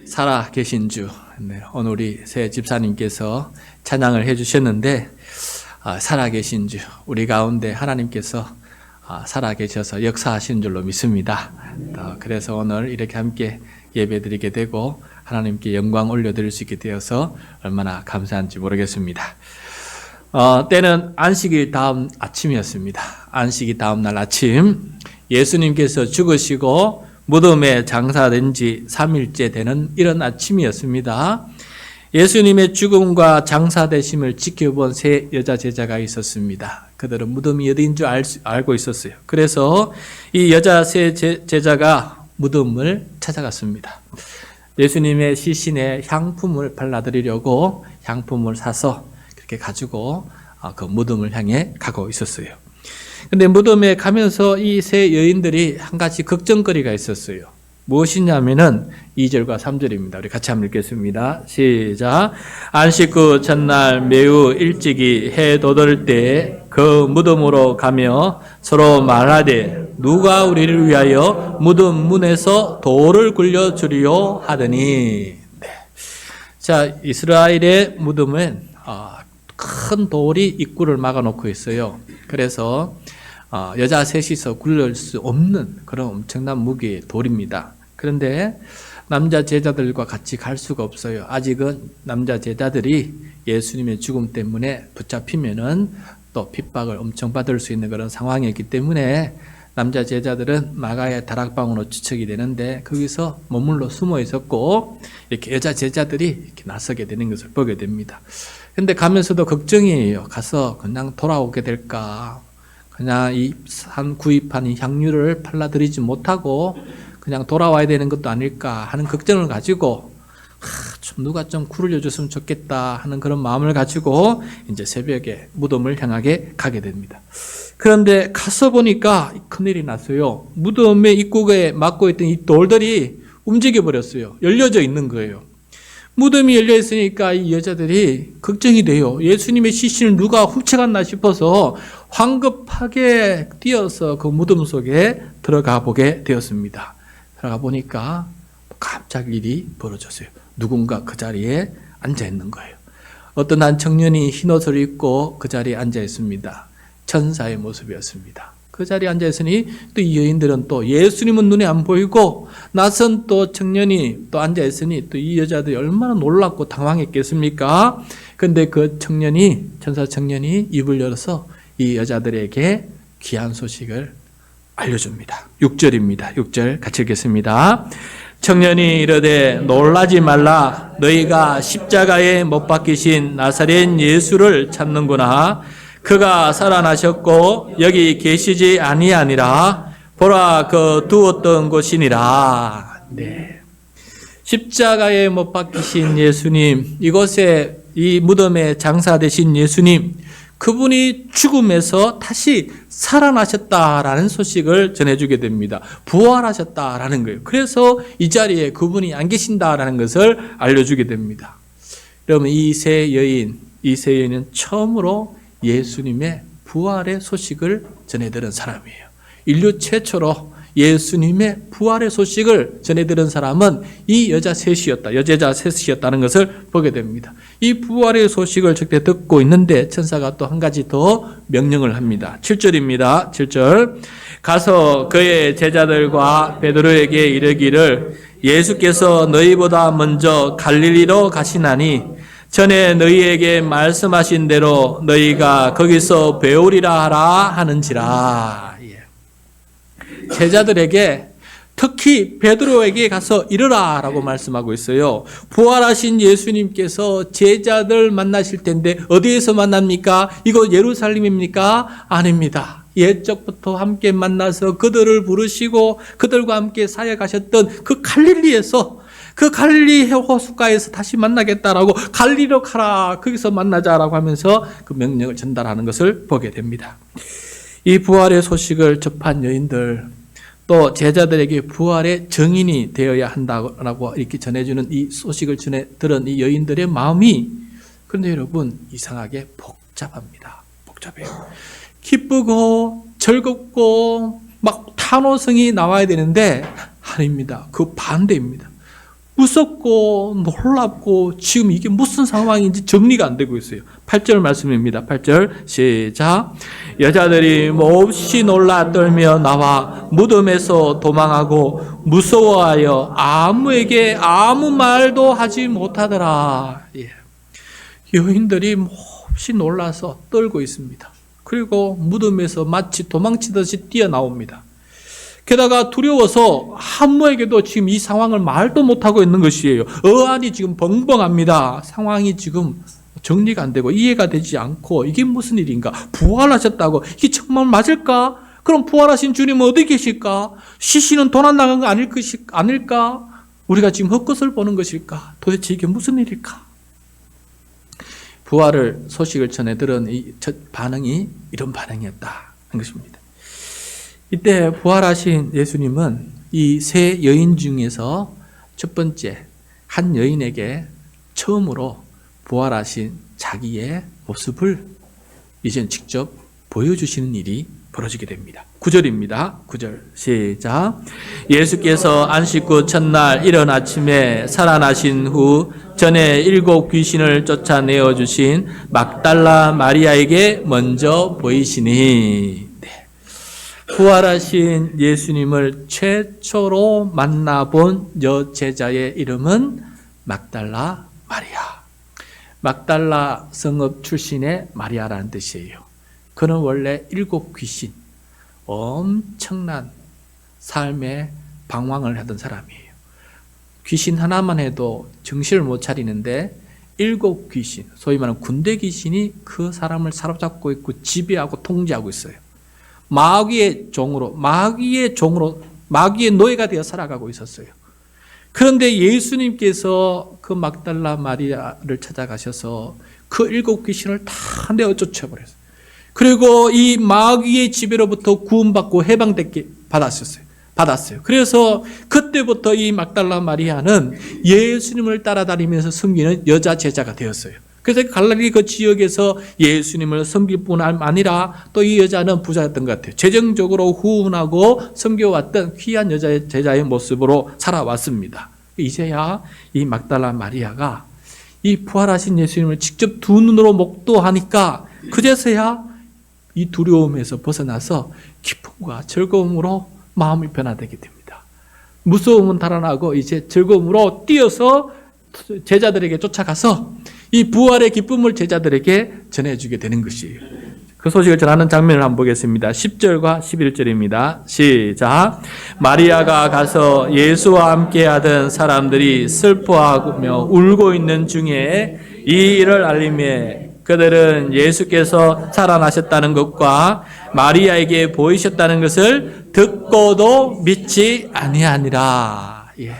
살아 계신 주. 네, 오늘 우리 새 집사님께서 찬양을 해주셨는데, 살아 계신 주, 우리 가운데 하나님께서 살아 계셔서 역사하시는 줄로 믿습니다. 그래서 오늘 이렇게 함께 예배드리게 되고 하나님께 영광 올려드릴 수 있게 되어서 얼마나 감사한지 모르겠습니다. 때는 안식일 다음 아침이었습니다. 안식일 다음 날 아침, 예수님께서 죽으시고 무덤에 장사된 지 3일째 되는 이런 아침이었습니다. 예수님의 죽음과 장사되심을 지켜본 세 여자 제자가 있었습니다. 그들은 무덤이 어디인 줄 알고 있었어요. 그래서 이 여자 세 제자가 무덤을 찾아갔습니다. 예수님의 시신에 향품을 발라드리려고 향품을 사서 그렇게 가지고 그 무덤을 향해 가고 있었어요. 근데 무덤에 가면서 이 세 여인들이 한 가지 걱정거리가 있었어요. 무엇이냐면은 2절과 3절입니다. 우리 같이 한번 읽겠습니다. 시작. 안식 후 첫날 매우 일찍이 해 돋을 때 그 무덤으로 가며 서로 말하되 누가 우리를 위하여 무덤 문에서 돌을 굴려주리요 하더니. 네. 자, 이스라엘의 무덤은 큰 돌이 입구를 막아놓고 있어요. 그래서 여자 셋이서 굴릴 수 없는 그런 엄청난 무게의 돌입니다. 그런데 남자 제자들과 같이 갈 수가 없어요. 아직은 남자 제자들이 예수님의 죽음 때문에 붙잡히면은 또 핍박을 엄청 받을 수 있는 그런 상황이었기 때문에 남자 제자들은 마가의 다락방으로 추측이 되는데 거기서 머물러 숨어 있었고 이렇게 여자 제자들이 이렇게 나서게 되는 것을 보게 됩니다. 근데 가면서도 걱정이에요. 가서 그냥 돌아오게 될까? 그냥 구입한 이 향유를 팔라드리지 못하고 그냥 돌아와야 되는 것도 아닐까 하는 걱정을 가지고 누가 좀 굴려줬으면 좋겠다 하는 그런 마음을 가지고 이제 새벽에 무덤을 향하게 가게 됩니다. 그런데 가서 보니까 큰일이 났어요. 무덤의 입구에 막고 있던 이 돌들이 움직여 버렸어요. 열려져 있는 거예요. 무덤이 열려 있으니까 이 여자들이 걱정이 돼요. 예수님의 시신을 누가 훔쳐갔나 싶어서 황급하게 뛰어서 그 무덤 속에 들어가 보게 되었습니다. 들어가 보니까 깜짝 일이 벌어졌어요. 누군가 그 자리에 앉아 있는 거예요. 어떤 한 청년이 흰 옷을 입고 그 자리에 앉아 있습니다. 천사의 모습이었습니다. 그 자리에 앉아 있으니 또 이 여인들은 또 예수님은 눈에 안 보이고 낯선 또 청년이 또 앉아 있으니 또 이 여자들이 얼마나 놀랍고 당황했겠습니까? 근데 그 천사 청년이 입을 열어서 이 여자들에게 귀한 소식을 알려줍니다. 6절입니다. 6절 같이 읽겠습니다. 청년이 이르되 놀라지 말라. 너희가 십자가에 못 박히신 나사렛 예수를 찾는구나. 그가 살아나셨고 여기 계시지 아니하니라. 보라, 그 두었던 곳이니라. 네. 십자가에 못 박히신 예수님, 이곳에 이 무덤에 장사되신 예수님, 그분이 죽음에서 다시 살아나셨다라는 소식을 전해주게 됩니다. 부활하셨다라는 거예요. 그래서 이 자리에 그분이 안 계신다라는 것을 알려주게 됩니다. 여러분, 이 세 여인은 처음으로 예수님의 부활의 소식을 전해들은 사람이에요. 인류 최초로 예수님의 부활의 소식을 전해들은 사람은 이 여자 셋이었다는 것을 보게 됩니다. 이 부활의 소식을 적대 듣고 있는데 천사가 또 한 가지 더 명령을 합니다. 7절입니다. 7절. 가서 그의 제자들과 베드로에게 이르기를 예수께서 너희보다 먼저 갈릴리로 가시나니 전에 너희에게 말씀하신 대로 너희가 거기서 배우리라 하라 하는지라. 제자들에게 특히 베드로에게 가서 이르라 라고 말씀하고 있어요. 부활하신 예수님께서 제자들 만나실 텐데 어디에서 만납니까? 이거 예루살렘입니까? 아닙니다. 옛적부터 함께 만나서 그들을 부르시고 그들과 함께 사역하셨던 그 갈릴리에서, 그 갈릴리 호숫가에서 다시 만나겠다라고 갈릴리로 가라, 거기서 만나자라고 하면서 그 명령을 전달하는 것을 보게 됩니다. 이 부활의 소식을 접한 여인들, 또 제자들에게 부활의 증인이 되어야 한다고 이렇게 전해주는 이 소식을 들은 이 여인들의 마음이, 그런데 여러분, 이상하게 복잡합니다. 복잡해요. 기쁘고 즐겁고 막 탄호성이 나와야 되는데 아닙니다. 그 반대입니다. 무섭고 놀랍고 지금 이게 무슨 상황인지 정리가 안 되고 있어요. 8절 말씀입니다. 8절 시작. 여자들이 몹시 놀라 떨며 나와 무덤에서 도망하고 무서워하여 아무에게 아무 말도 하지 못하더라. 예. 여인들이 몹시 놀라서 떨고 있습니다. 그리고 무덤에서 마치 도망치듯이 뛰어나옵니다. 게다가 두려워서 한무에게도 지금 이 상황을 말도 못하고 있는 것이에요. 어안이 지금 벙벙합니다. 상황이 지금 정리가 안 되고 이해가 되지 않고 이게 무슨 일인가? 부활하셨다고 이게 정말 맞을까? 그럼 부활하신 주님은 어디 계실까? 시신은 도난 나간 거 아닐까? 우리가 지금 헛것을 보는 것일까? 도대체 이게 무슨 일일까? 부활을 소식을 전해 들은 이 반응이 이런 반응이었다 한 것입니다. 이때 부활하신 예수님은 이 세 여인 중에서 첫 번째 한 여인에게 처음으로 부활하신 자기의 모습을 이제 직접 보여주시는 일이 벌어지게 됩니다. 9절입니다. 9절 시작. 예수께서 안식 후 첫날 이른 아침에 살아나신 후 전에 7 귀신을 쫓아내어 주신 막달라 마리아에게 먼저 보이시니. 부활하신 예수님을 최초로 만나본 여제자의 이름은 막달라 마리아. 막달라 성읍 출신의 마리아라는 뜻이에요. 그는 원래 7 귀신, 엄청난 삶의 방황을 하던 사람이에요. 귀신 하나만 해도 정신을 못 차리는데 7 귀신, 소위 말하는 군대 귀신이 그 사람을 사로잡고 있고 지배하고 통제하고 있어요. 마귀의 노예가 되어 살아가고 있었어요. 그런데 예수님께서 그 막달라 마리아를 찾아가셔서 그 7 귀신을 다 내어 쫓아버렸어요. 그리고 이 마귀의 지배로부터 구원받고 해방되게 받았어요. 그래서 그때부터 이 막달라 마리아는 예수님을 따라다니면서 섬기는 여자 제자가 되었어요. 그래서 갈릴리 그 지역에서 예수님을 섬길 뿐 아니라 또 이 여자는 부자였던 것 같아요. 재정적으로 후원하고 섬겨왔던 귀한 여자 제자의 모습으로 살아왔습니다. 이제야 이 막달라 마리아가 이 부활하신 예수님을 직접 두 눈으로 목도하니까 그제서야 이 두려움에서 벗어나서 기쁨과 즐거움으로 마음이 변화되게 됩니다. 무서움은 달아나고 이제 즐거움으로 뛰어서 제자들에게 쫓아가서 이 부활의 기쁨을 제자들에게 전해주게 되는 것이에요. 그 소식을 전하는 장면을 한번 보겠습니다. 10절과 11절입니다. 시작. 마리아가 가서 예수와 함께 하던 사람들이 슬퍼하며 울고 있는 중에 이 일을 알리며 그들은 예수께서 살아나셨다는 것과 마리아에게 보이셨다는 것을 듣고도 믿지 아니하니라. 예.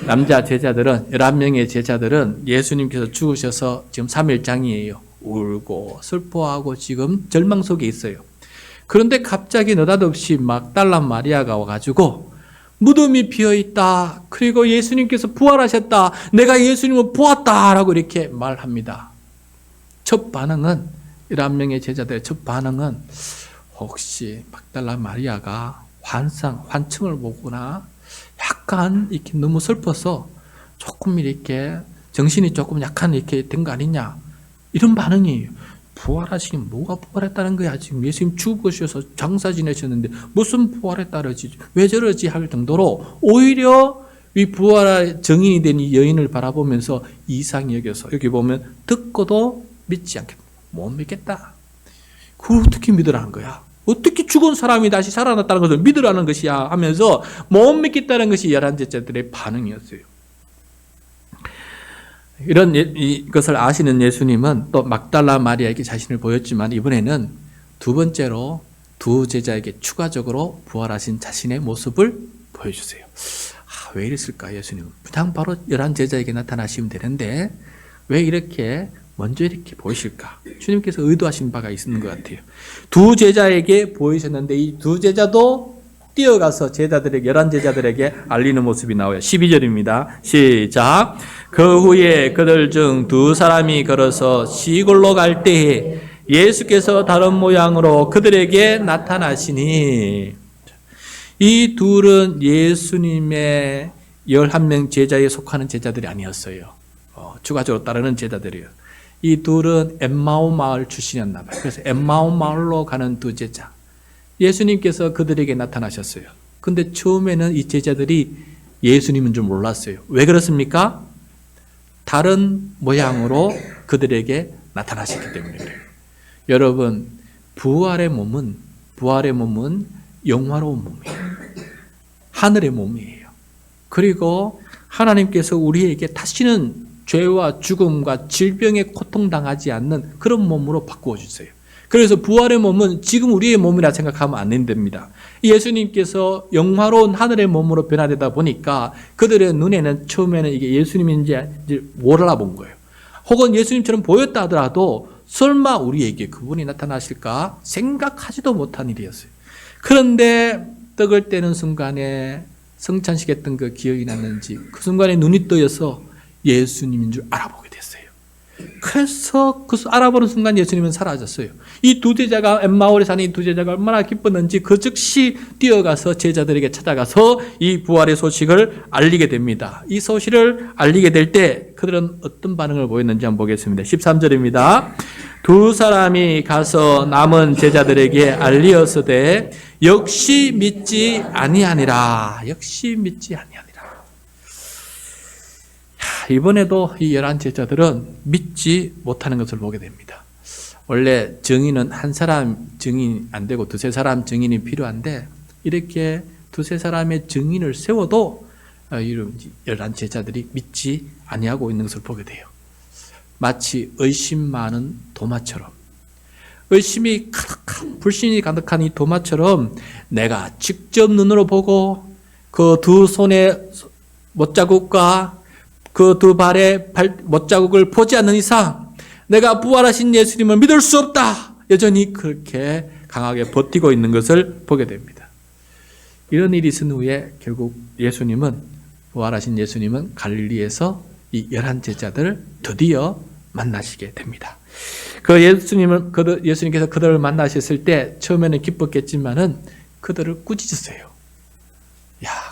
남자 제자들은 11명의 제자들은 예수님께서 죽으셔서 지금 3일장이에요. 울고 슬퍼하고 지금 절망 속에 있어요. 그런데 갑자기 느닷없이 막달라 마리아가 와가지고 무덤이 비어있다. 그리고 예수님께서 부활하셨다. 내가 예수님을 보았다라고 이렇게 말합니다. 첫 반응은 11명의 제자들의 첫 반응은 혹시 막달라 마리아가 환청을 보거나 약간 이렇게 너무 슬퍼서 조금 이렇게 정신이 조금 약한 이렇게 된 거 아니냐 이런 반응이에요. 부활하시긴 뭐가 부활했다는 거야. 지금 예수님 죽으셔서 장사 지내셨는데 무슨 부활했다 그러지 왜 저러지 할 정도로 오히려 이 부활의 정인이 된 이 여인을 바라보면서 이상히 여겨서 여기 보면 듣고도 믿지 않겠다. 못 믿겠다. 그걸 어떻게 믿으라는 거야? 어떻게 죽은 사람이 다시 살아났다는 것을 믿으라는 것이야 하면서 못 믿겠다는 것이 11제자들의 반응이었어요. 이런 이것을 아시는 예수님은 또 막달라 마리아에게 자신을 보였지만 이번에는 두 번째로 두 제자에게 추가적으로 부활하신 자신의 모습을 보여주세요. 왜 이랬을까 예수님은? 그냥 바로 11제자에게 나타나시면 되는데 왜 이렇게 먼저 이렇게 보이실까? 주님께서 의도하신 바가 있는 것 같아요. 두 제자에게 보이셨는데 이 두 제자도 뛰어가서 제자들에게 11제자들에게 알리는 모습이 나와요. 12절입니다. 시작. 그 후에 그들 중 2사람이 걸어서 시골로 갈 때에 예수께서 다른 모양으로 그들에게 나타나시니 이 둘은 예수님의 11명 제자에 속하는 제자들이 아니었어요. 추가적으로 따르는 제자들이에요. 이 둘은 엠마오 마을 출신이었나 봐요. 그래서 엠마오 마을로 가는 두 제자. 예수님께서 그들에게 나타나셨어요. 근데 처음에는 이 제자들이 예수님인 줄 몰랐어요. 왜 그렇습니까? 다른 모양으로 그들에게 나타나셨기 때문에 그래요. 여러분, 부활의 몸은 영화로운 몸이에요. 하늘의 몸이에요. 그리고 하나님께서 우리에게 다시는 죄와 죽음과 질병에 고통당하지 않는 그런 몸으로 바꾸어 주세요. 그래서 부활의 몸은 지금 우리의 몸이라 생각하면 안 됩니다. 예수님께서 영화로운 하늘의 몸으로 변화되다 보니까 그들의 눈에는 처음에는 이게 예수님인지 몰라본 거예요. 혹은 예수님처럼 보였다 하더라도 설마 우리에게 그분이 나타나실까 생각하지도 못한 일이었어요. 그런데 떡을 떼는 순간에 성찬식했던 그 기억이 났는지 그 순간에 눈이 떠여서 예수님인 줄 알아보게 됐어요. 그래서 그 알아보는 순간 예수님은 사라졌어요. 이 두 제자가 엠마오에 사는 이 두 제자가 얼마나 기뻤는지 그 즉시 뛰어가서 제자들에게 찾아가서 이 부활의 소식을 알리게 됩니다. 이 소식을 알리게 될 때 그들은 어떤 반응을 보였는지 한번 보겠습니다. 13절입니다. 두 사람이 가서 남은 제자들에게 알리었으되 역시 믿지 아니하니라. 역시 믿지 아니하니라. 이번에도 이 11 제자들은 믿지 못하는 것을 보게 됩니다. 원래 증인은 한 사람 증인 안 되고 두세 사람 증인이 필요한데 이렇게 두세 사람의 증인을 세워도 11 제자들이 믿지 아니하고 있는 것을 보게 돼요. 마치 의심 많은 도마처럼, 의심이 가득한, 불신이 가득한 이 도마처럼 내가 직접 눈으로 보고 그 두 손의 못자국과 그 두 발의 못자국을 보지 않는 이상 내가 부활하신 예수님을 믿을 수 없다. 여전히 그렇게 강하게 버티고 있는 것을 보게 됩니다. 이런 일이 있은 후에 결국 부활하신 예수님은 갈릴리에서 이 11 제자들을 드디어 만나시게 됩니다. 예수님께서 그들을 만나셨을 때 처음에는 기뻤겠지만은 그들을 꾸짖으세요.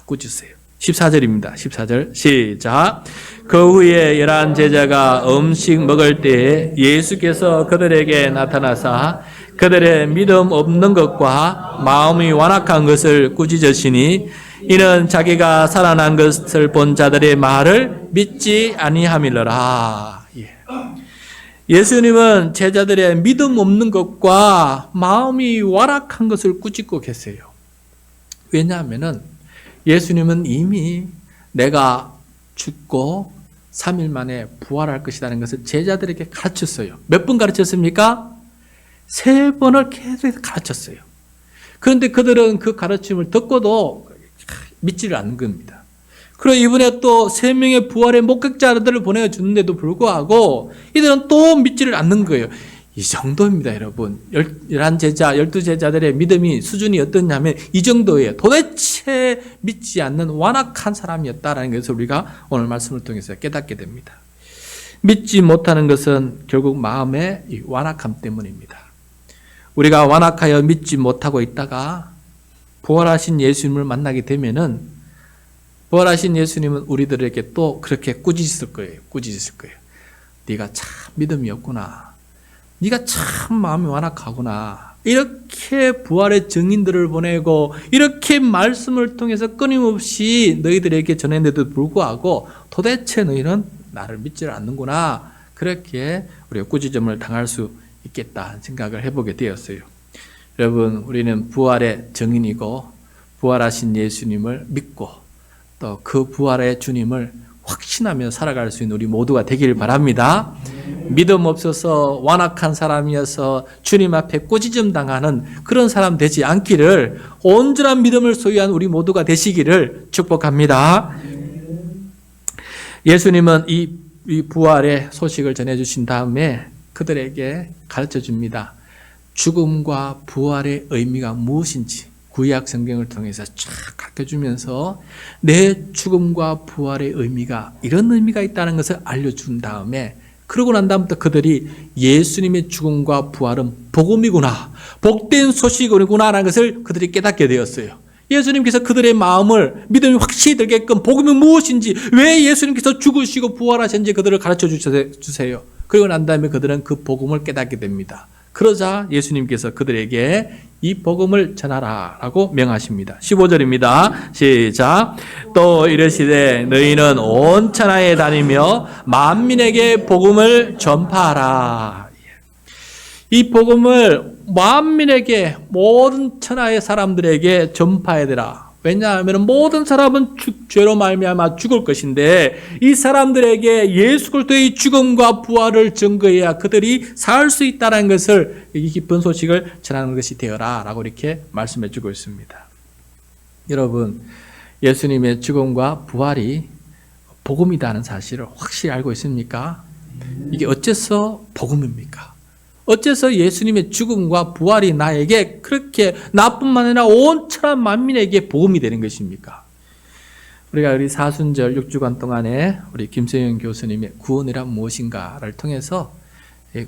꾸짖으세요. 14절입니다. 14절 시작. 그 후에 11 제자가 음식 먹을 때에 예수께서 그들에게 나타나사 그들의 믿음 없는 것과 마음이 완악한 것을 꾸짖으시니 이는 자기가 살아난 것을 본 자들의 말을 믿지 아니함이로라. 예수님은 제자들의 믿음 없는 것과 마음이 완악한 것을 꾸짖고 계세요. 왜냐하면은 예수님은 이미 내가 죽고 3일 만에 부활할 것이라는 것을 제자들에게 가르쳤어요. 몇 번 가르쳤습니까? 3번을 계속 가르쳤어요. 그런데 그들은 그 가르침을 듣고도 믿지를 않는 겁니다. 그리고 이번에 또 3명의 부활의 목격자들을 보내주는데도 불구하고 이들은 또 믿지를 않는 거예요. 이 정도입니다, 여러분. 11 제자, 12제자들의 믿음이 수준이 어떻냐면 이 정도예요. 도대체 믿지 않는 완악한 사람이었다라는 것을 우리가 오늘 말씀을 통해서 깨닫게 됩니다. 믿지 못하는 것은 결국 마음의 이 완악함 때문입니다. 우리가 완악하여 믿지 못하고 있다가 부활하신 예수님을 만나게 되면은 부활하신 예수님은 우리들에게 또 그렇게 꾸짖을 거예요. 네가 참 믿음이 없구나. 네가 참 마음이 완악하구나. 이렇게 부활의 증인들을 보내고 이렇게 말씀을 통해서 끊임없이 너희들에게 전했는데도 불구하고 도대체 너희는 나를 믿지 않는구나. 그렇게 우리가 꾸짖음을 당할 수 있겠다 생각을 해보게 되었어요. 여러분, 우리는 부활의 증인이고 부활하신 예수님을 믿고 또 그 부활의 주님을 확신하며 살아갈 수 있는 우리 모두가 되기를 바랍니다. 믿음 없어서 완악한 사람이어서 주님 앞에 꾸짖음 당하는 그런 사람 되지 않기를, 온전한 믿음을 소유한 우리 모두가 되시기를 축복합니다. 예수님은 이 부활의 소식을 전해주신 다음에 그들에게 가르쳐 줍니다. 죽음과 부활의 의미가 무엇인지 구약 성경을 통해서 쫙 가르쳐주면서 내 죽음과 부활의 의미가 이런 의미가 있다는 것을 알려준 다음에, 그러고 난 다음부터 그들이 예수님의 죽음과 부활은 복음이구나, 복된 소식이구나 라는 것을 그들이 깨닫게 되었어요. 예수님께서 그들의 마음을 믿음이 확실히 들게끔 복음이 무엇인지, 왜 예수님께서 죽으시고 부활하셨는지 그들을 가르쳐 주세요. 그리고 난 다음에 그들은 그 복음을 깨닫게 됩니다. 그러자 예수님께서 그들에게 이 복음을 전하라 라고 명하십니다. 15절입니다. 시작. 또 이르시되 너희는 온 천하에 다니며 만민에게 복음을 전파하라. 이 복음을 만민에게, 모든 천하의 사람들에게 전파해야 되라. 왜냐하면 모든 사람은 죄로 말미암아 죽을 것인데 이 사람들에게 예수 그리스도의 죽음과 부활을 증거해야 그들이 살 수 있다는 것을, 이 기쁜 소식을 전하는 것이 되어라 라고 이렇게 말씀해 주고 있습니다. 여러분, 예수님의 죽음과 부활이 복음이라는 사실을 확실히 알고 있습니까? 이게 어째서 복음입니까? 어째서 예수님의 죽음과 부활이 나에게 그렇게, 나뿐만 아니라 온 천하 만민에게 복음이 되는 것입니까? 우리 사순절 6주간 동안에 우리 김세영 교수님의 구원이란 무엇인가를 통해서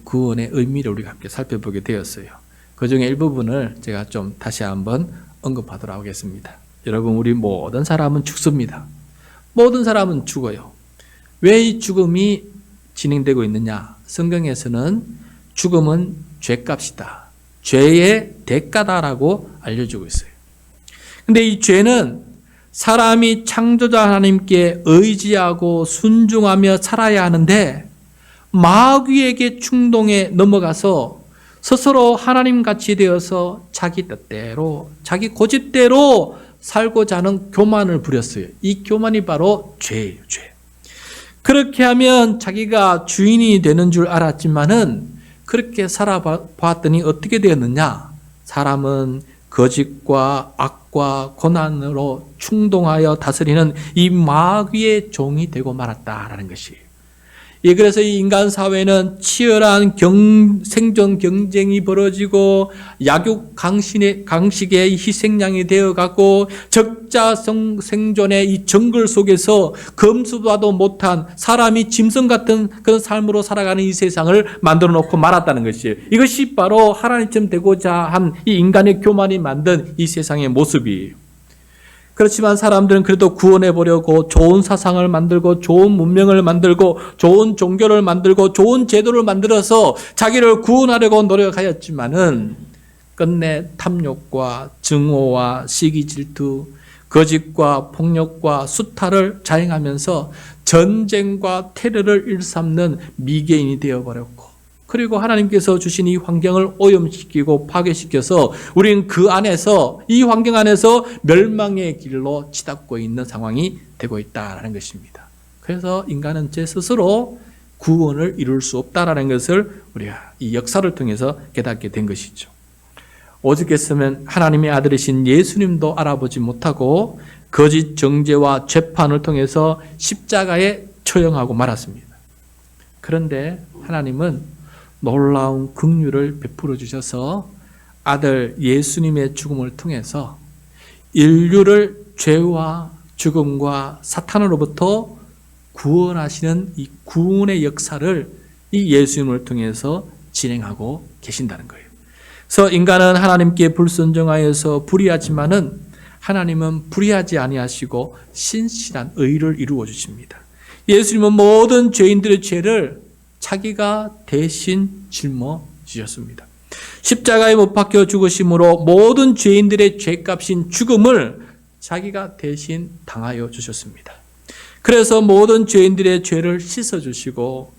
구원의 의미를 우리가 함께 살펴보게 되었어요. 그 중에 일부분을 제가 좀 다시 한번 언급하도록 하겠습니다. 여러분, 우리 모든 사람은 죽습니다. 모든 사람은 죽어요. 왜 이 죽음이 진행되고 있느냐? 성경에서는 죽음은 죄값이다, 죄의 대가다라고 알려주고 있어요. 근데 이 죄는 사람이 창조자 하나님께 의지하고 순종하며 살아야 하는데 마귀에게 충동에 넘어가서 스스로 하나님같이 되어서 자기 뜻대로, 자기 고집대로 살고자 하는 교만을 부렸어요. 이 교만이 바로 죄예요, 죄. 그렇게 하면 자기가 주인이 되는 줄 알았지만은 그렇게 살아봤더니 어떻게 되었느냐? 사람은 거짓과 악과 고난으로 충동하여 다스리는 이 마귀의 종이 되고 말았다라는 것이에요. 그래서 이 인간 사회는 치열한 생존 경쟁이 벌어지고 약육 강식의 희생양이 되어가고 적자 생존의 이 정글 속에서 검수봐도 못한 사람이 짐승 같은 그런 삶으로 살아가는 이 세상을 만들어 놓고 말았다는 것이에요. 이것이 바로 하나님처럼 되고자 한 이 인간의 교만이 만든 이 세상의 모습이에요. 그렇지만 사람들은 그래도 구원해 보려고 좋은 사상을 만들고 좋은 문명을 만들고 좋은 종교를 만들고 좋은 제도를 만들어서 자기를 구원하려고 노력하였지만은 끝내 탐욕과 증오와 시기 질투, 거짓과 폭력과 수탈을 자행하면서 전쟁과 테러를 일삼는 미개인이 되어버렸고, 그리고 하나님께서 주신 이 환경을 오염시키고 파괴시켜서 우리는 그 안에서, 이 환경 안에서 멸망의 길로 치닫고 있는 상황이 되고 있다는 것입니다. 그래서 인간은 제 스스로 구원을 이룰 수 없다는 것을 우리가 이 역사를 통해서 깨닫게 된 것이죠. 오죽했으면 하나님의 아들이신 예수님도 알아보지 못하고 거짓 정죄와 재판을 통해서 십자가에 처형하고 말았습니다. 그런데 하나님은 놀라운 긍휼을 베풀어 주셔서 아들 예수님의 죽음을 통해서 인류를 죄와 죽음과 사탄으로부터 구원하시는 이 구원의 역사를 이 예수님을 통해서 진행하고 계신다는 거예요. 그래서 인간은 하나님께 불순종하여서 불의하지만은 하나님은 불의하지 아니하시고 신실한 의를 이루어 주십니다. 예수님은 모든 죄인들의 죄를 자기가 대신 짊어 지셨습니다. 십자가에 못 박혀 죽으심으로 모든 죄인들의 죄값인 죽음을 자기가 대신 당하여 주셨습니다. 그래서 모든 죄인들의 죄를 씻어주시고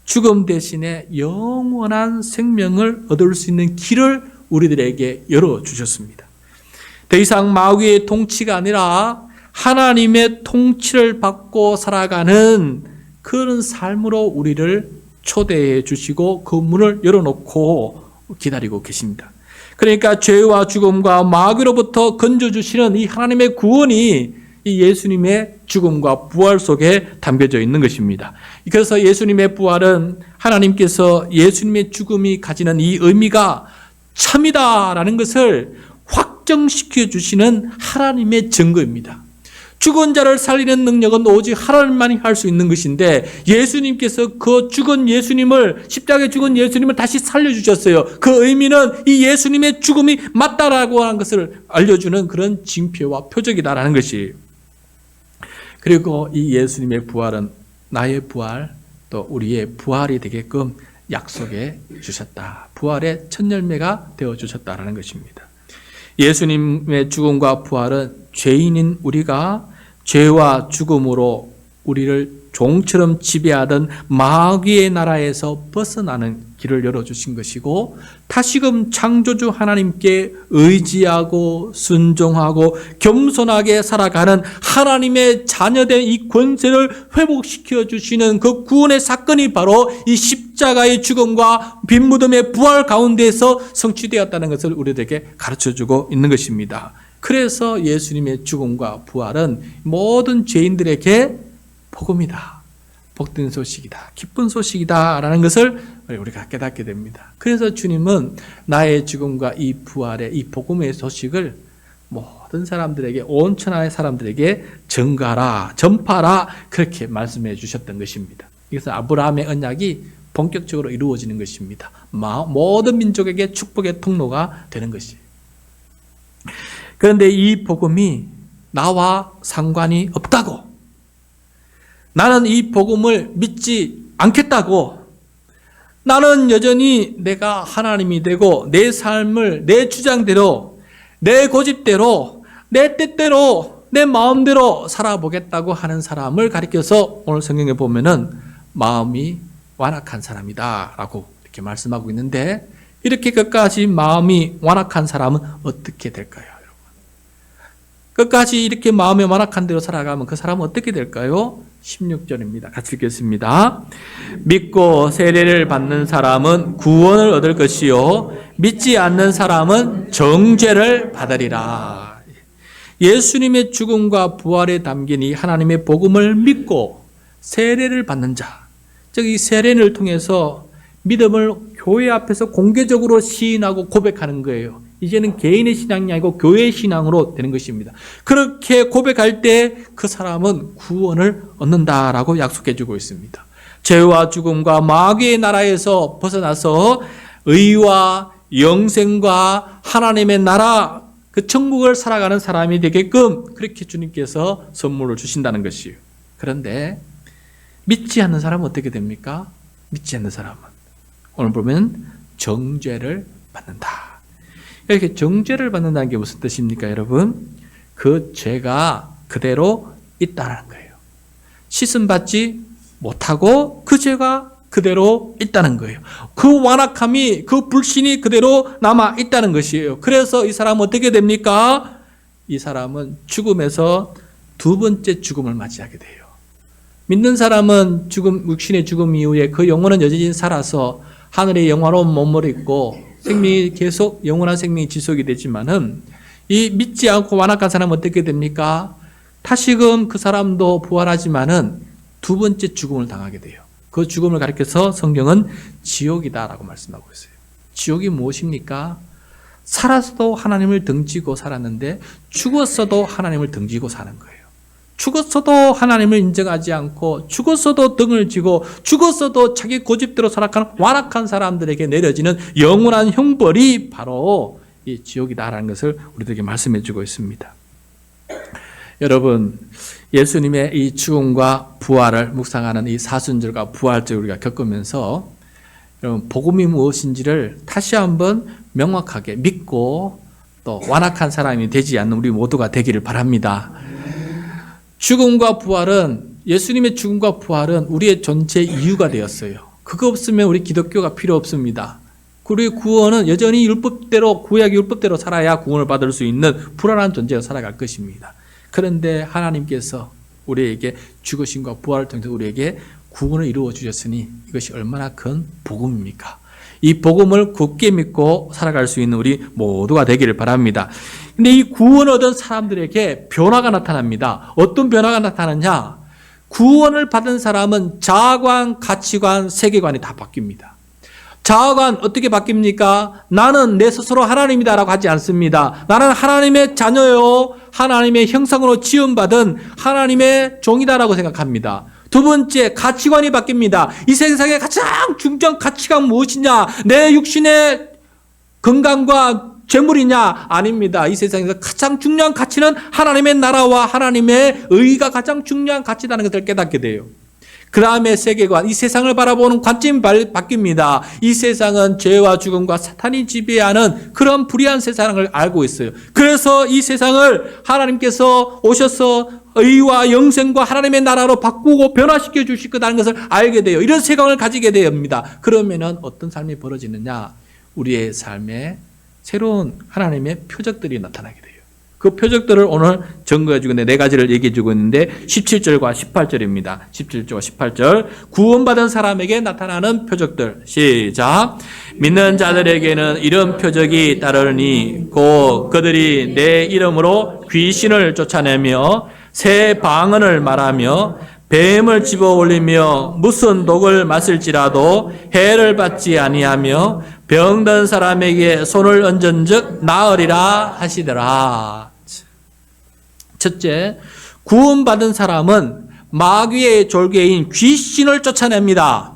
죽음 대신에 영원한 생명을 얻을 수 있는 길을 우리들에게 열어주셨습니다. 더 이상 마귀의 통치가 아니라 하나님의 통치를 받고 살아가는 그런 삶으로 우리를 초대해 주시고 그 문을 열어놓고 기다리고 계십니다. 그러니까 죄와 죽음과 마귀로부터 건져주시는 이 하나님의 구원이 이 예수님의 죽음과 부활 속에 담겨져 있는 것입니다. 그래서 예수님의 부활은 하나님께서 예수님의 죽음이 가지는 이 의미가 참이다라는 것을 확정시켜 주시는 하나님의 증거입니다. 죽은 자를 살리는 능력은 오직 하나님만이 할 수 있는 것인데 예수님께서 그 죽은 예수님을, 십자가에 죽은 예수님을 다시 살려주셨어요. 그 의미는 이 예수님의 죽음이 맞다라고 하는 것을 알려주는 그런 징표와 표적이다라는 것이. 그리고 이 예수님의 부활은 나의 부활, 또 우리의 부활이 되게끔 약속해 주셨다. 부활의 첫 열매가 되어 주셨다라는 것입니다. 예수님의 죽음과 부활은 죄인인 우리가 죄와 죽음으로 우리를 종처럼 지배하던 마귀의 나라에서 벗어나는 길을 열어주신 것이고, 다시금 창조주 하나님께 의지하고 순종하고 겸손하게 살아가는 하나님의 자녀된 이 권세를 회복시켜 주시는 그 구원의 사건이 바로 이 십자가의 죽음과 빈무덤의 부활 가운데에서 성취되었다는 것을 우리들에게 가르쳐주고 있는 것입니다. 그래서 예수님의 죽음과 부활은 모든 죄인들에게 복음이다, 복된 소식이다, 기쁜 소식이다 라는 것을 우리가 깨닫게 됩니다. 그래서 주님은 나의 죽음과 이 부활의 이 복음의 소식을 모든 사람들에게, 온 천하의 사람들에게 전가라, 전파라, 그렇게 말씀해 주셨던 것입니다. 이것은 아브라함의 언약이 본격적으로 이루어지는 것입니다. 모든 민족에게 축복의 통로가 되는 것이에요. 그런데 이 복음이 나와 상관이 없다고, 나는 이 복음을 믿지 않겠다고, 나는 여전히 내가 하나님이 되고 내 삶을 내 주장대로, 내 고집대로, 내 뜻대로, 내 마음대로 살아보겠다고 하는 사람을 가리켜서 오늘 성경에 보면은 마음이 완악한 사람이다 라고 이렇게 말씀하고 있는데, 이렇게 끝까지 마음이 완악한 사람은 어떻게 될까요? 여러분, 끝까지 이렇게 마음이 완악한 대로 살아가면 그 사람은 어떻게 될까요? 16절입니다. 같이 읽겠습니다. 믿고 세례를 받는 사람은 구원을 얻을 것이요 믿지 않는 사람은 정죄를 받으리라. 예수님의 죽음과 부활에 담긴 이 하나님의 복음을 믿고 세례를 받는 자, 즉 이 세례를 통해서 믿음을 교회 앞에서 공개적으로 시인하고 고백하는 거예요. 이제는 개인의 신앙이 아니고 교회의 신앙으로 되는 것입니다. 그렇게 고백할 때 그 사람은 구원을 얻는다라고 약속해 주고 있습니다. 죄와 죽음과 마귀의 나라에서 벗어나서 의와 영생과 하나님의 나라, 그 천국을 살아가는 사람이 되게끔 그렇게 주님께서 선물을 주신다는 것이에요. 그런데 믿지 않는 사람은 어떻게 됩니까? 믿지 않는 사람은 오늘 보면 정죄를 받는다. 이렇게 정죄를 받는다는 게 무슨 뜻입니까, 여러분? 그 죄가 그대로 있다는 거예요. 씻음받지 못하고 그 죄가 그대로 있다는 거예요. 그 완악함이, 그 불신이 그대로 남아 있다는 것이에요. 그래서 이 사람은 어떻게 됩니까? 이 사람은 죽음에서 두 번째 죽음을 맞이하게 돼요. 믿는 사람은 육신의 죽음 이후에 그 영혼은 여전히 살아서 하늘의 영화로운 몸을 입고 생명이 계속 영원한 생명이 지속이 되지만은, 이 믿지 않고 완악한 사람은 어떻게 됩니까? 다시금 그 사람도 부활하지만은 두 번째 죽음을 당하게 돼요. 그 죽음을 가리켜서 성경은 지옥이다라고 말씀하고 있어요. 지옥이 무엇입니까? 살아서도 하나님을 등지고 살았는데 죽었어도 하나님을 등지고 사는 거예요. 죽었어도 하나님을 인정하지 않고, 죽었어도 등을 지고, 죽었어도 자기 고집대로 살아가는 완악한 사람들에게 내려지는 영원한 형벌이 바로 이 지옥이다라는 것을 우리들에게 말씀해 주고 있습니다. 여러분, 예수님의 이 죽음과 부활을 묵상하는 이 사순절과 부활절 우리가 겪으면서 여러분, 복음이 무엇인지를 다시 한번 명확하게 믿고 또 완악한 사람이 되지 않는 우리 모두가 되기를 바랍니다. 죽음과 부활은, 예수님의 죽음과 부활은 우리의 존재 이유가 되었어요. 그거 없으면 우리 기독교가 필요 없습니다. 우리의 구원은 여전히 율법대로, 구약의 율법대로 살아야 구원을 받을 수 있는 불안한 존재로 살아갈 것입니다. 그런데 하나님께서 우리에게 죽으심과 부활을 통해서 우리에게 구원을 이루어 주셨으니 이것이 얼마나 큰 복음입니까? 이 복음을 굳게 믿고 살아갈 수 있는 우리 모두가 되기를 바랍니다. 근데 이 구원을 얻은 사람들에게 변화가 나타납니다. 어떤 변화가 나타나냐? 구원을 받은 사람은 자아관, 가치관, 세계관이 다 바뀝니다. 자아가 어떻게 바뀝니까? 나는 내 스스로 하나님이다라고 하지 않습니다. 나는 하나님의 자녀요, 하나님의 형상으로 지음받은 하나님의 종이다라고 생각합니다. 두 번째, 가치관이 바뀝니다. 이 세상의 가장 중요한 가치가 무엇이냐? 내 육신의 건강과 재물이냐? 아닙니다. 이 세상에서 가장 중요한 가치는 하나님의 나라와 하나님의 의가 가장 중요한 가치라는 것을 깨닫게 돼요. 그 다음에 세계관, 이 세상을 바라보는 관점이 바뀝니다. 이 세상은 죄와 죽음과 사탄이 지배하는 그런 불의한 세상을 알고 있어요. 그래서 이 세상을 하나님께서 오셔서 의와 영생과 하나님의 나라로 바꾸고 변화시켜 주실 거라는 것을 알게 돼요. 이런 세상을 가지게 됩니다. 그러면은 어떤 삶이 벌어지느냐? 우리의 삶에 새로운 하나님의 표적들이 나타나게 돼요. 그 표적들을 오늘 증거해주고 있는데 네 가지를 얘기해주고 있는데 17절과 18절입니다. 17절과 18절. 구원받은 사람에게 나타나는 표적들. 시작. 믿는 자들에게는 이런 표적이 따르니 곧 그들이 내 이름으로 귀신을 쫓아내며 새 방언을 말하며 뱀을 집어 올리며 무슨 독을 마실지라도 해를 받지 아니하며 병든 사람에게 손을 얹은즉 나으리라 하시더라. 첫째, 구원받은 사람은 마귀의 졸개인 귀신을 쫓아냅니다.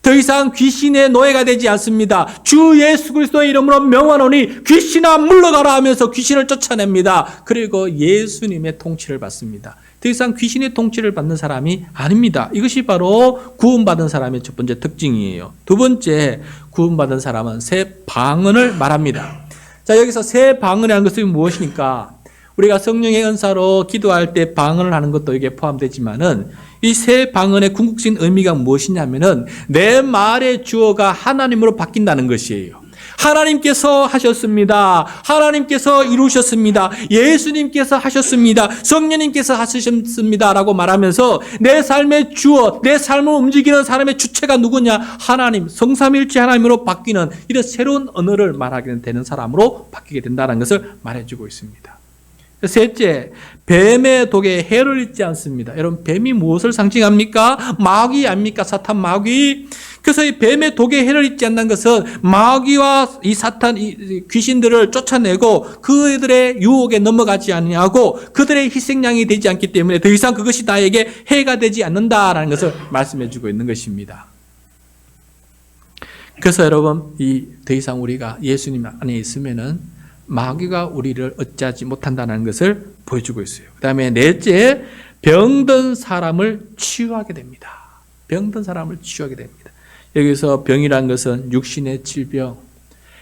더 이상 귀신의 노예가 되지 않습니다. 주 예수 그리스도의 이름으로 명하노니 귀신아 물러가라 하면서 귀신을 쫓아냅니다. 그리고 예수님의 통치를 받습니다. 더 이상 귀신의 통치를 받는 사람이 아닙니다. 이것이 바로 구원받은 사람의 첫 번째 특징이에요. 두 번째, 구원받은 사람은 새 방언을 말합니다. 자, 여기서 새 방언이라는 것은 무엇입니까? 우리가 성령의 은사로 기도할 때 방언을 하는 것도 여기에 포함되지만은 이 새 방언의 궁극적인 의미가 무엇이냐면은 내 말의 주어가 하나님으로 바뀐다는 것이에요. 하나님께서 하셨습니다. 하나님께서 이루셨습니다. 예수님께서 하셨습니다. 성령님께서 하셨습니다. 라고 말하면서 내 삶의 주어, 내 삶을 움직이는 사람의 주체가 누구냐? 하나님, 성삼일체 하나님으로 바뀌는 이런 새로운 언어를 말하게 되는 사람으로 바뀌게 된다는 것을 말해주고 있습니다. 셋째, 뱀의 독에 해를 입지 않습니다. 여러분, 뱀이 무엇을 상징합니까? 마귀 아닙니까? 사탄 마귀. 그래서 이 뱀의 독에 해를 입지 않는 것은 마귀와 이 사탄, 이 귀신들을 쫓아내고 그들의 유혹에 넘어가지 아니하고 그들의 희생양이 되지 않기 때문에 더 이상 그것이 나에게 해가 되지 않는다라는 것을 말씀해 주고 있는 것입니다. 그래서 여러분, 더 이상 우리가 예수님 안에 있으면은 마귀가 우리를 어찌하지 못한다는 것을 보여주고 있어요. 그 다음에 넷째, 병든 사람을 치유하게 됩니다. 병든 사람을 치유하게 됩니다. 여기서 병이란 것은 육신의 질병,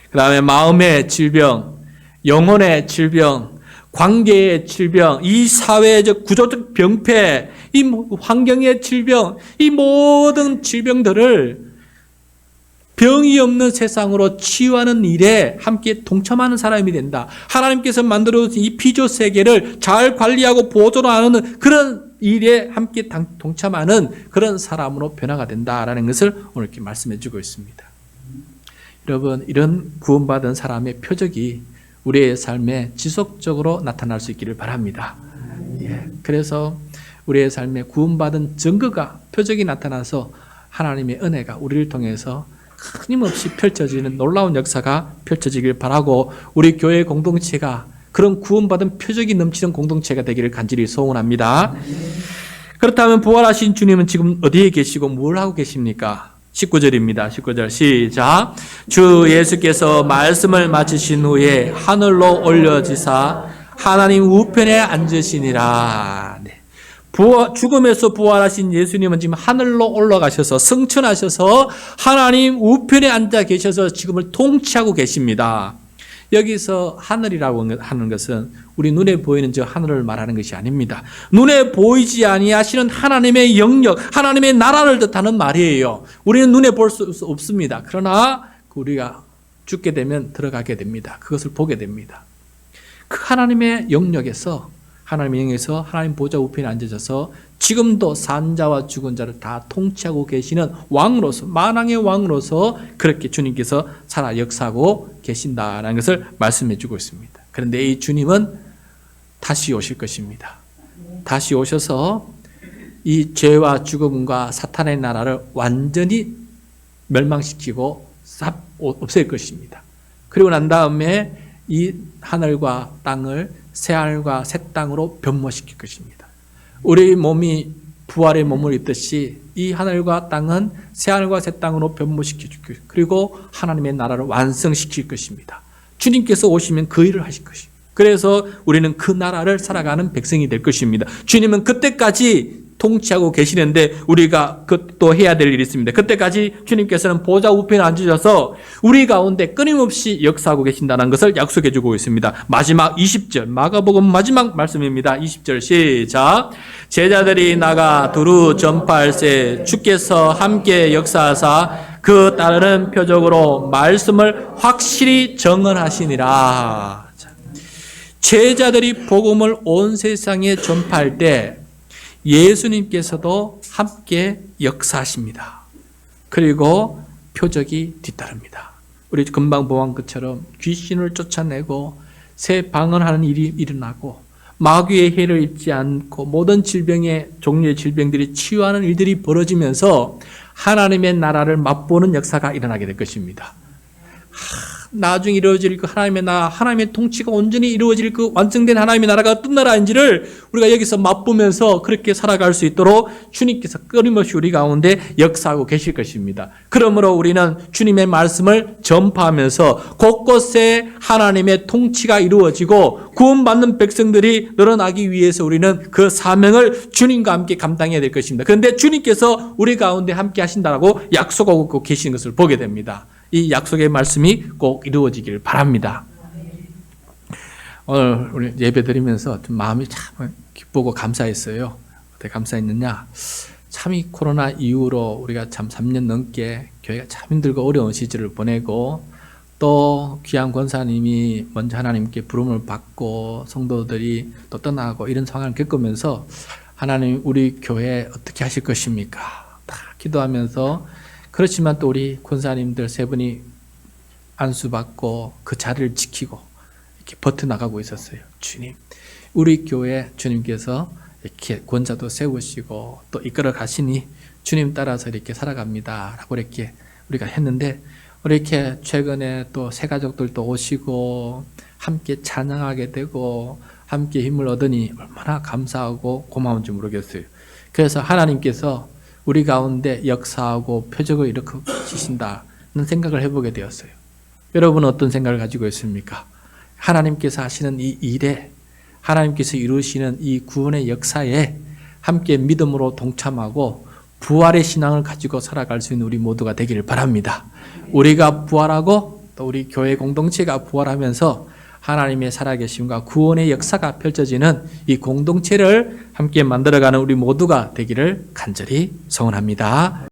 그 다음에 마음의 질병, 영혼의 질병, 관계의 질병, 이 사회적 구조적 병폐, 이 환경의 질병, 이 모든 질병들을 병이 없는 세상으로 치유하는 일에 함께 동참하는 사람이 된다. 하나님께서 만들어주신 이 피조 세계를 잘 관리하고 보존하는 그런 일에 함께 동참하는 그런 사람으로 변화가 된다라는 것을 오늘 이렇게 말씀해 주고 있습니다. 여러분, 이런 구원받은 사람의 표적이 우리의 삶에 지속적으로 나타날 수 있기를 바랍니다. 그래서 우리의 삶에 구원받은 증거가, 표적이 나타나서 하나님의 은혜가 우리를 통해서 끊임없이 펼쳐지는 놀라운 역사가 펼쳐지길 바라고 우리 교회 공동체가 그런 구원받은 표적이 넘치는 공동체가 되기를 간절히 소원합니다. 그렇다면 부활하신 주님은 지금 어디에 계시고 뭘 하고 계십니까? 19절입니다. 19절 시작. 주 예수께서 말씀을 마치신 후에 하늘로 올려지사 하나님 우편에 앉으시니라. 네. 죽음에서 부활하신 예수님은 지금 하늘로 올라가셔서 승천하셔서 하나님 우편에 앉아 계셔서 지금을 통치하고 계십니다. 여기서 하늘이라고 하는 것은 우리 눈에 보이는 저 하늘을 말하는 것이 아닙니다. 눈에 보이지 아니하시는 하나님의 영역, 하나님의 나라를 뜻하는 말이에요. 우리는 눈에 볼 수 없습니다. 그러나 우리가 죽게 되면 들어가게 됩니다. 그것을 보게 됩니다. 그 하나님의 영역에서 하나님 보좌 우편에 앉으셔서 지금도 산자와 죽은 자를 다 통치하고 계시는 왕으로서, 만왕의 왕으로서 그렇게 주님께서 살아 역사하고 계신다라는 것을 말씀해 주고 있습니다. 그런데 이 주님은 다시 오실 것입니다. 다시 오셔서 이 죄와 죽음과 사탄의 나라를 완전히 멸망시키고 싹 없앨 것입니다. 그리고 난 다음에 이 하늘과 땅을 새하늘과 새 땅으로 변모시킬 것입니다. 우리 몸이 부활의 몸을 입듯이 이 하늘과 땅은 새하늘과 새 땅으로 변모시켜 줄 것이고, 그리고 하나님의 나라를 완성시킬 것입니다. 주님께서 오시면 그 일을 하실 것입니다. 그래서 우리는 그 나라를 살아가는 백성이 될 것입니다. 주님은 그때까지 통치하고 계시는데 우리가 또 해야 될 일이 있습니다. 그때까지 주님께서는 보좌 우편에 앉으셔서 우리 가운데 끊임없이 역사하고 계신다는 것을 약속해 주고 있습니다. 마지막 20절, 마가복음 마지막 말씀입니다. 20절 시작. 제자들이 나가 두루 전파할세 주께서 함께 역사하사 그 따르는 표적으로 말씀을 확실히 정언하시니라. 제자들이 복음을 온 세상에 전파할 때 예수님께서도 함께 역사하십니다. 그리고 표적이 뒤따릅니다. 우리 금방 보한 것처럼 귀신을 쫓아내고 새 방언하는 일이 일어나고 마귀의 해를 입지 않고 모든 질병의 종류의 질병들이 치유하는 일들이 벌어지면서 하나님의 나라를 맛보는 역사가 일어나게 될 것입니다. 나중에 이루어질 그 하나님의 나라, 하나님의 통치가 온전히 이루어질 그 완성된 하나님의 나라가 어떤 나라인지를 우리가 여기서 맛보면서 그렇게 살아갈 수 있도록 주님께서 끊임없이 우리 가운데 역사하고 계실 것입니다. 그러므로 우리는 주님의 말씀을 전파하면서 곳곳에 하나님의 통치가 이루어지고 구원받는 백성들이 늘어나기 위해서 우리는 그 사명을 주님과 함께 감당해야 될 것입니다. 그런데 주님께서 우리 가운데 함께 하신다고 약속하고 계신 것을 보게 됩니다. 이 약속의 말씀이 꼭 이루어지길 바랍니다. 오늘 우리 예배 드리면서 좀 마음이 참 기쁘고 감사했어요. 어떻게 감사했느냐? 참 이 코로나 이후로 우리가 참 3년 넘게 교회가 참 힘들고 어려운 시절을 보내고 또 귀한 권사님이 먼저 하나님께 부름을 받고 성도들이 또 떠나고 이런 상황을 겪으면서 하나님 우리 교회 어떻게 하실 것입니까? 다 기도하면서 그렇지만 또 우리 권사님들 세 분이 안수받고 그 자리를 지키고 이렇게 버텨나가고 있었어요. 주님, 우리 교회 주님께서 이렇게 권자도 세우시고 또 이끌어 가시니 주님 따라서 이렇게 살아갑니다. 라고 이렇게 우리가 했는데 이렇게 최근에 또 새 가족들도 오시고 함께 찬양하게 되고 함께 힘을 얻으니 얼마나 감사하고 고마운지 모르겠어요. 그래서 하나님께서 우리 가운데 역사하고 표적을 일으키신다는 생각을 해보게 되었어요. 여러분은 어떤 생각을 가지고 있습니까? 하나님께서 하시는 이 일에, 하나님께서 이루시는 이 구원의 역사에 함께 믿음으로 동참하고 부활의 신앙을 가지고 살아갈 수 있는 우리 모두가 되기를 바랍니다. 우리가 부활하고 또 우리 교회 공동체가 부활하면서 하나님의 살아계심과 구원의 역사가 펼쳐지는 이 공동체를 함께 만들어가는 우리 모두가 되기를 간절히 소원합니다.